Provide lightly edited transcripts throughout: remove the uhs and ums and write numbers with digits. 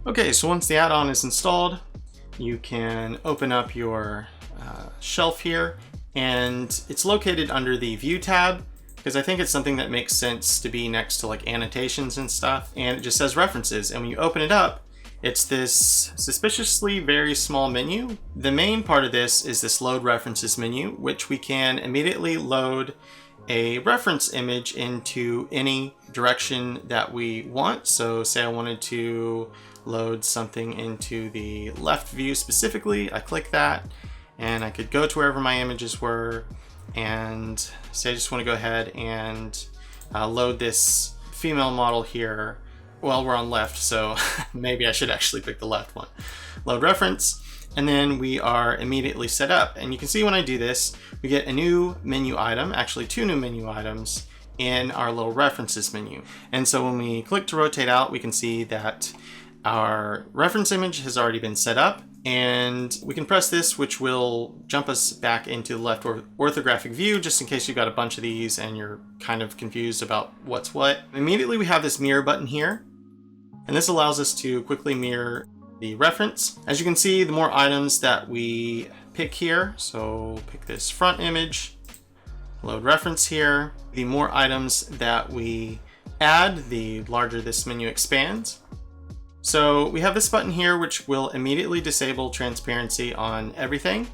Okay, so once the add-on is installed, you can open up your shelf here, and it's located under the View tab because I think it's something that makes sense to be next to like annotations and stuff, and it just says references, and when you open it up, it's this suspiciously very small menu. The main part of this is this load references menu, which we can immediately load a reference image into any direction that we want. So say I wanted to load something into the left view specifically, I click that and I could go to wherever my images were, and say I just want to go ahead and load this female model here. Well, we're on left, so maybe I should actually pick the left one. Load reference, and then we are immediately set up. And you can see when I do this, we get a new menu item, actually 2 new menu items in our little references menu. And so when we click to rotate out, we can see that our reference image has already been set up, and we can press this, which will jump us back into the left orthographic view, just in case you've got a bunch of these and you're kind of confused about what's what. Immediately we have this mirror button here, and this allows us to quickly mirror the reference. As you can see, the more items that we pick here, so pick this front image, load reference here, the more items that we add, the larger this menu expands. So we have this button here, which will immediately disable transparency on everything.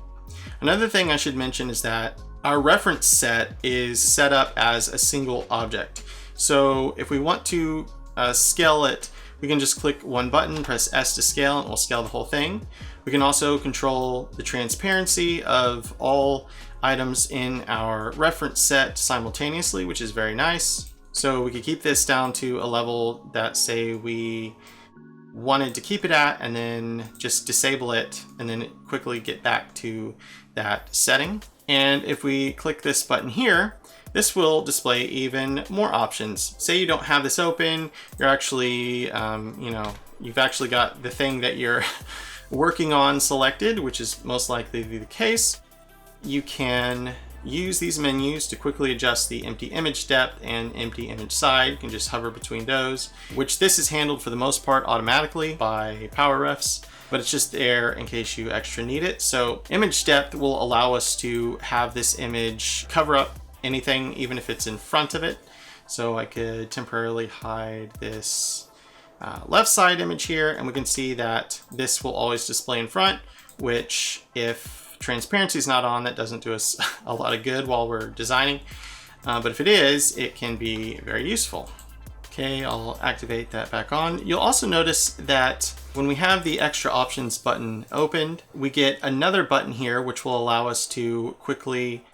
Another thing I should mention is that our reference set is set up as a single object. So if we want to scale it, we can just click one button, press S to scale, and it will scale the whole thing. We can also control the transparency of all items in our reference set simultaneously, which is very nice. So we could keep this down to a level that, say, we wanted to keep it at, and then just disable it and then quickly get back to that setting. And if we click this button here, this will display even more options. Say you don't have this open, you're actually, you've actually got the thing that you're working on selected, which is most likely the case. You can use these menus to quickly adjust the empty image depth and empty image side. You can just hover between those, which this is handled for the most part automatically by power refs, but it's just there in case you extra need it. So image depth will allow us to have this image cover up anything, even if it's in front of it. So I could temporarily hide this left side image here, and we can see that this will always display in front, which if transparency is not on, that doesn't do us a lot of good while we're designing. But if it is, it can be very useful. Okay, I'll activate that back on. You'll also notice that when we have the extra options button opened, we get another button here, which will allow us to quickly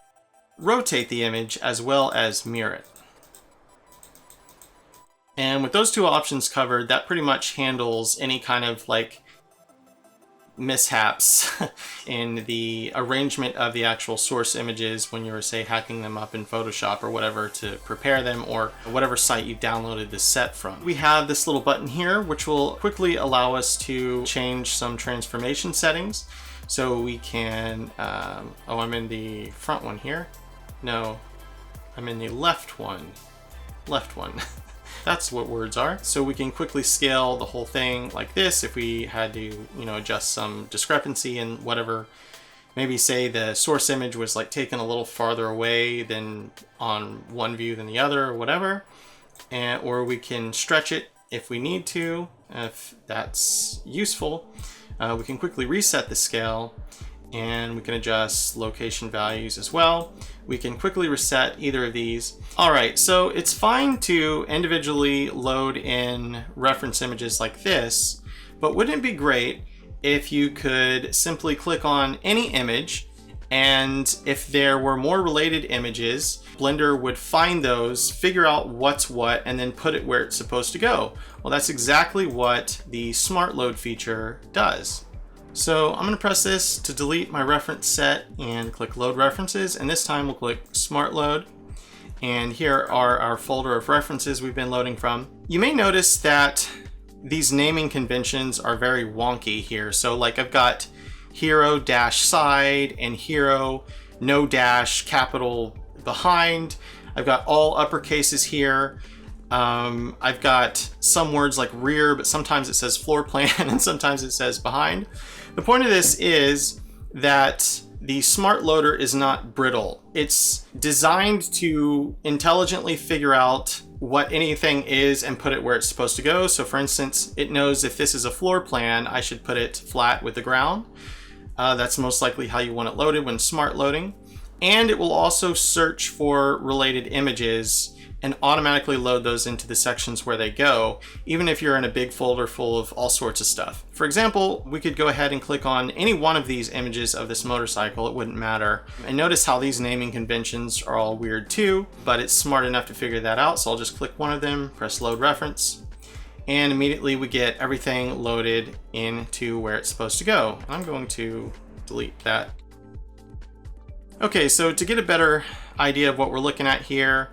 rotate the image as well as mirror it. And with those two options covered, that pretty much handles any kind of like mishaps in the arrangement of the actual source images when you're, say, hacking them up in Photoshop or whatever to prepare them, or whatever site you downloaded the set from. We have this little button here, which will quickly allow us to change some transformation settings. So we can, oh, I'm in the front one here. No, I'm in the left one. Left one. That's what words are. So we can quickly scale the whole thing like this if we had to, adjust some discrepancy in whatever. Maybe say the source image was like taken a little farther away than on one view than the other, or whatever. Or we can stretch it if we need to, if that's useful. We can quickly reset the scale, and we can adjust location values as well. We can quickly reset either of these. All right, so it's fine to individually load in reference images like this, but wouldn't it be great if you could simply click on any image, and if there were more related images, Blender would find those, figure out what's what, and then put it where it's supposed to go? Well, that's exactly what the Smart Load feature does. So I'm going to press this to delete my reference set and click Load References, and this time we'll click Smart Load. And here are our folder of references we've been loading from. You may notice that these naming conventions are very wonky here. So like I've got hero dash side and hero no dash capital behind. I've got all uppercases here. I've got some words like rear, but sometimes it says floor plan and sometimes it says behind. The point of this is that the smart loader is not brittle. It's designed to intelligently figure out what anything is and put it where it's supposed to go. So for instance, it knows if this is a floor plan, I should put it flat with the ground. That's most likely how you want it loaded when smart loading. And it will also search for related images and automatically load those into the sections where they go, even if you're in a big folder full of all sorts of stuff. For example, we could go ahead and click on any one of these images of this motorcycle, it wouldn't matter. And notice how these naming conventions are all weird too, but it's smart enough to figure that out. So I'll just click one of them, press load reference, and immediately we get everything loaded into where it's supposed to go. I'm going to delete that. Okay, so to get a better idea of what we're looking at here,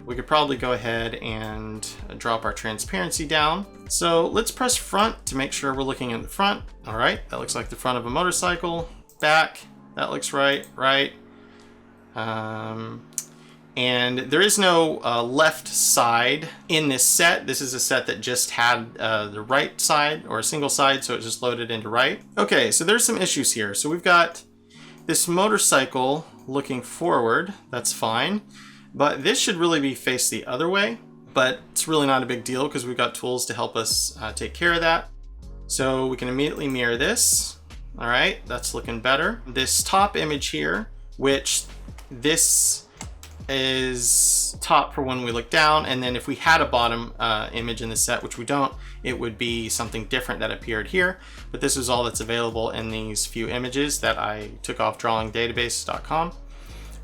we could probably go ahead and drop our transparency down. So let's press front to make sure we're looking at the front. All right, that looks like the front of a motorcycle. Back, that looks right. And there is no left side in this set. This is a set that just had the right side or a single side, so it just loaded into right. Okay, so there's some issues here. So we've got this motorcycle looking forward, that's fine. But this should really be faced the other way, but it's really not a big deal because we've got tools to help us take care of that. So we can immediately mirror this. All right, that's looking better. This top image here, which this is top for when we look down, and then if we had a bottom image in the set, which we don't, it would be something different that appeared here. But this is all that's available in these few images that I took off drawingdatabase.com.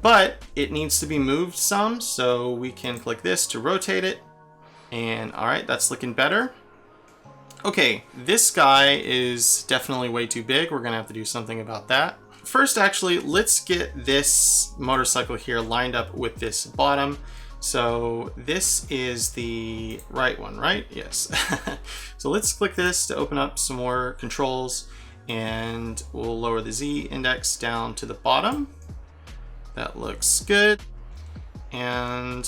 But it needs to be moved some, so we can click this to rotate it. And all right, that's looking better. Okay, this guy is definitely way too big. We're gonna have to do something about that. First, actually, let's get this motorcycle here lined up with this bottom. So this is the right one, right? Yes. So let's click this to open up some more controls, and we'll lower the Z index down to the bottom. That looks good. And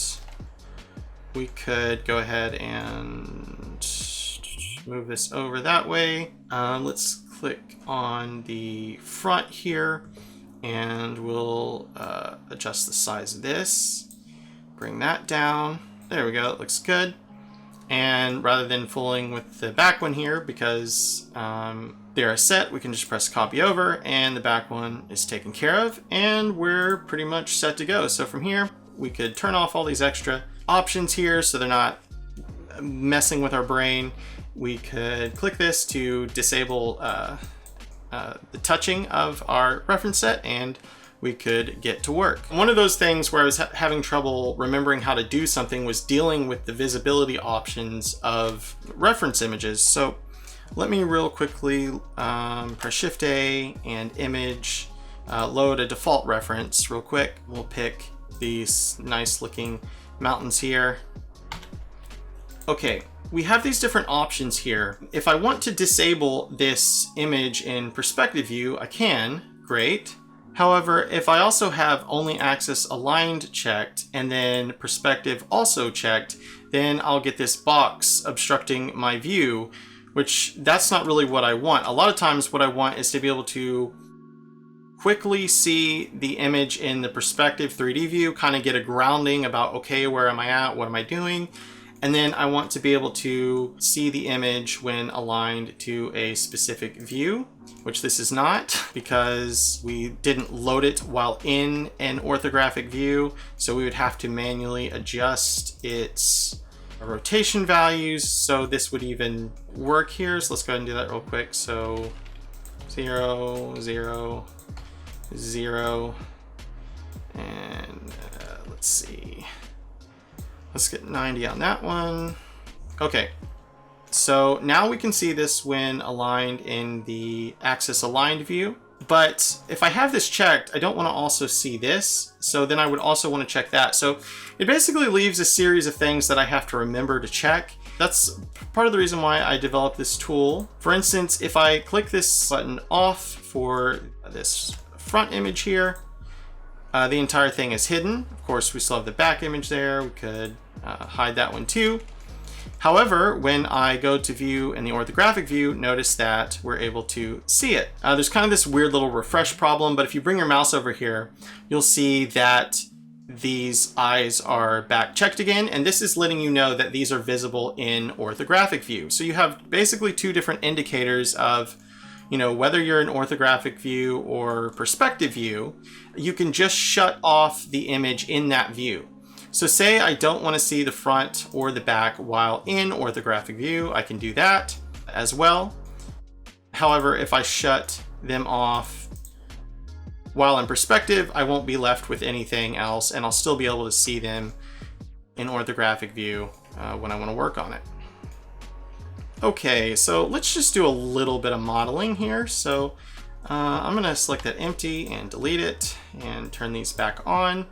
we could go ahead and move this over that way. Let's click on the front here, and we'll adjust the size of this. Bring that down. There we go, it looks good. And rather than fooling with the back one here, because they're a set, we can just press copy over and the back one is taken care of, and we're pretty much set to go. So from here, we could turn off all these extra options here so they're not messing with our brain. We could click this to disable the touching of our reference set, and we could get to work. One of those things where I was having trouble remembering how to do something was dealing with the visibility options of reference images. So let me real quickly press Shift A and image, load a default reference real quick. We'll pick these nice looking mountains here. Okay, we have these different options here. If I want to disable this image in perspective view, I can, great. However, if I also have only axis aligned checked and then perspective also checked, then I'll get this box obstructing my view, which that's not really what I want. A lot of times what I want is to be able to quickly see the image in the perspective 3D view, kind of get a grounding about, okay, where am I at? What am I doing? And then I want to be able to see the image when aligned to a specific view, which this is not because we didn't load it while in an orthographic view. So we would have to manually adjust its rotation values. So this would even work here. So let's go ahead and do that real quick. So 0, 0, 0, and let's see. Let's get 90 on that one. Okay, so now we can see this when aligned in the axis aligned view. But if I have this checked, I don't want to also see this. So then I would also want to check that. So it basically leaves a series of things that I have to remember to check. That's part of the reason why I developed this tool. For instance, if I click this button off for this front image here, the entire thing is hidden. Of course, we still have the back image there. We could hide that one too. However, when I go to view in the orthographic view, notice that we're able to see it. There's kind of this weird little refresh problem, but if you bring your mouse over here, you'll see that these eyes are back checked again, and this is letting you know that these are visible in orthographic view. So you have basically two different indicators of, whether you're in orthographic view or perspective view. You can just shut off the image in that view. So say I don't want to see the front or the back while in orthographic view, I can do that as well. However, if I shut them off while in perspective, I won't be left with anything else, and I'll still be able to see them in orthographic view when I want to work on it. Okay, so let's just do a little bit of modeling here. So I'm going to select that empty and delete it and turn these back on.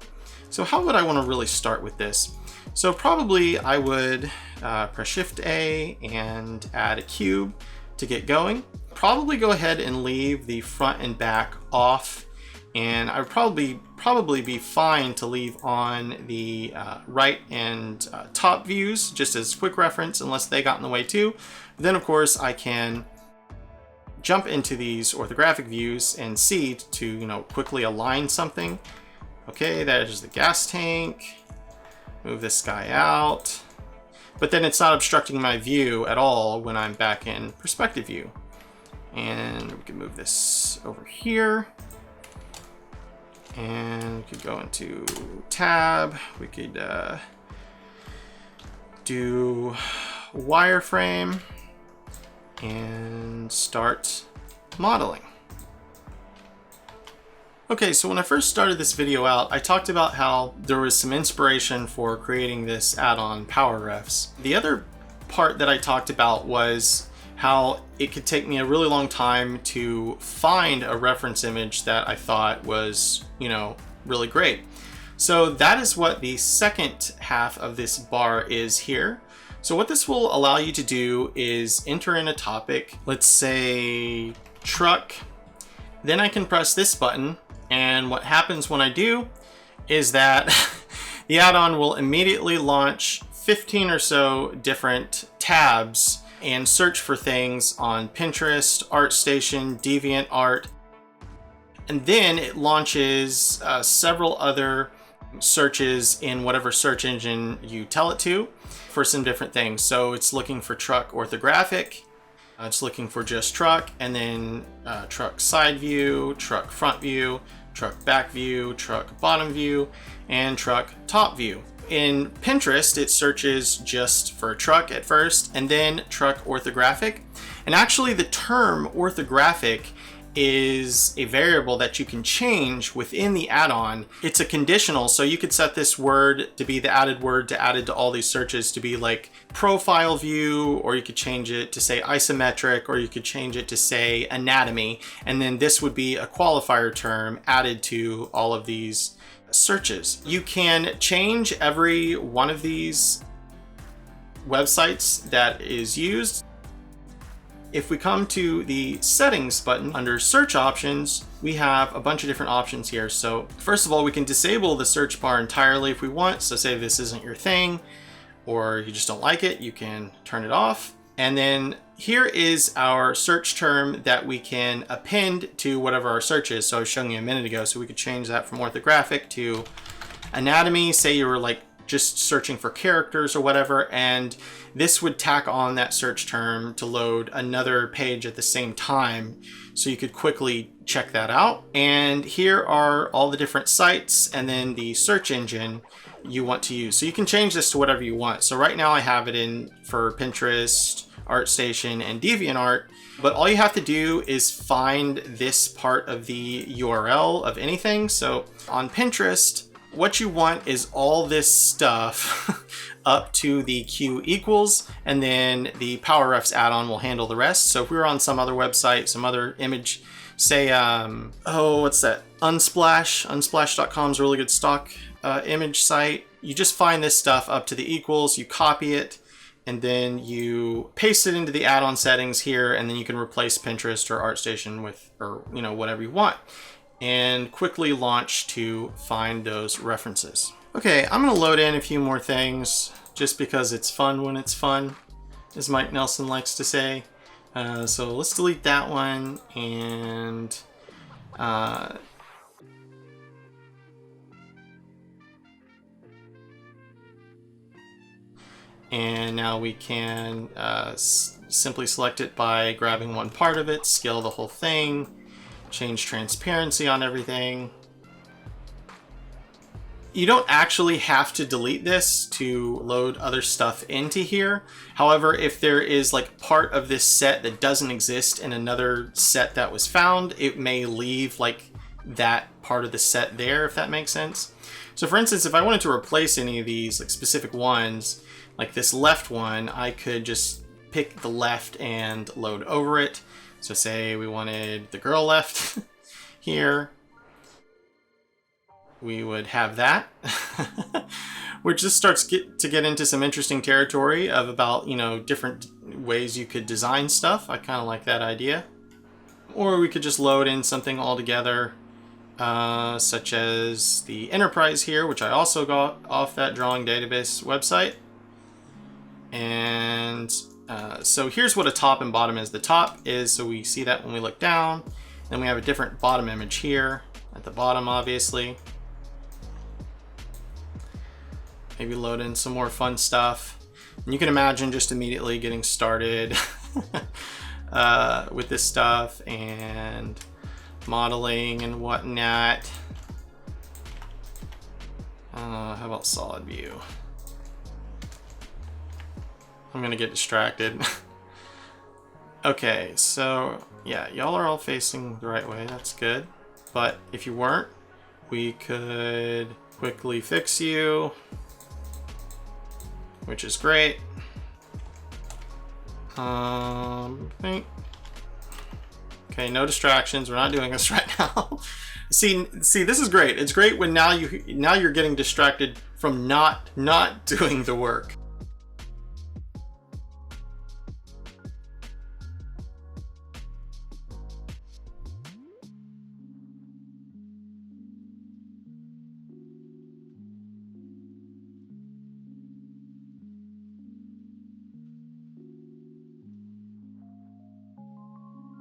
So how would I want to really start with this? So probably I would press Shift A and add a cube to get going. Probably go ahead and leave the front and back off, and I would probably be fine to leave on the right and top views just as quick reference, unless they got in the way too. But then of course I can jump into these orthographic views and see to quickly align something. Okay, there's the gas tank. Move this guy out. But then it's not obstructing my view at all when I'm back in perspective view. And we can move this over here. And we could go into tab. We could do wireframe and start modeling. Okay, so when I first started this video out, I talked about how there was some inspiration for creating this add-on Power Refs. The other part that I talked about was how it could take me a really long time to find a reference image that I thought was, really great. So that is what the second half of this bar is here. So what this will allow you to do is enter in a topic, let's say truck. Then I can press this button, and what happens when I do is that the add-on will immediately launch 15 or so different tabs and search for things on Pinterest, ArtStation, DeviantArt, and then it launches several other searches in whatever search engine you tell it to for some different things. So it's looking for truck orthographic, it's looking for just truck, and then truck side view, truck front view, truck back view, truck bottom view, and truck top view. In Pinterest, it searches just for truck at first, and then truck orthographic. And actually the term orthographic is a variable that you can change within the add-on. It's a conditional, so you could set this word to be the added word to added to all these searches to be like profile view, or you could change it to say isometric, or you could change it to say anatomy, and then this would be a qualifier term added to all of these searches. You can change every one of these websites that is used. If we come to the settings button under search options, we have a bunch of different options here. So first of all, we can disable the search bar entirely if we want. So say this isn't your thing, or you just don't like it, you can turn it off. And then here is our search term that we can append to whatever our search is. So I was showing you a minute ago, so we could change that from orthographic to anatomy. Say you were like just searching for characters or whatever, and this would tack on that search term to load another page at the same time, so you could quickly check that out. And here are all the different sites and then the search engine you want to use. So you can change this to whatever you want. So right now I have it in for Pinterest, ArtStation, and DeviantArt, but all you have to do is find this part of the URL of anything. So on Pinterest, what you want is all this stuff up to the Q equals, and then the Power Refs add-on will handle the rest. So if we were on some other website, some other image, say, what's that? Unsplash. Unsplash.com is a really good stock image site. You just find this stuff up to the equals, you copy it, and then you paste it into the add-on settings here, and then you can replace Pinterest or ArtStation with, or whatever you want. and quickly launch to find those references. Okay, I'm gonna load in a few more things just because it's fun when it's fun, as Mike Nelson likes to say. So let's delete that one, and now we can simply select it by grabbing one part of it, scale the whole thing, change transparency on everything. You don't actually have to delete this to load other stuff into here. However, if there is like part of this set that doesn't exist in another set that was found, it may leave like that part of the set there, if that makes sense. So for instance, if I wanted to replace any of these like specific ones, like this left one, I could just pick the left and load over it. So say we wanted the girl left here. We would have that, which just starts to get into some interesting territory of about, you know, different ways you could design stuff. I kind of like that idea. Or we could just load in something altogether, such as the enterprise here, which I also got off that drawing database website. And so here's what a top and bottom is. The top is, so we see that when we look down. Then we have a different bottom image here at the bottom, obviously. Maybe load in some more fun stuff. And you can imagine just immediately getting started with this stuff and modeling and whatnot. How about solid view? I'm gonna get distracted. Okay, so yeah, y'all are all facing the right way, that's good. But if you weren't, we could quickly fix you, which is great. Okay, no distractions. We're not doing this right now. See, this is great. It's great when now you're getting distracted from not doing the work.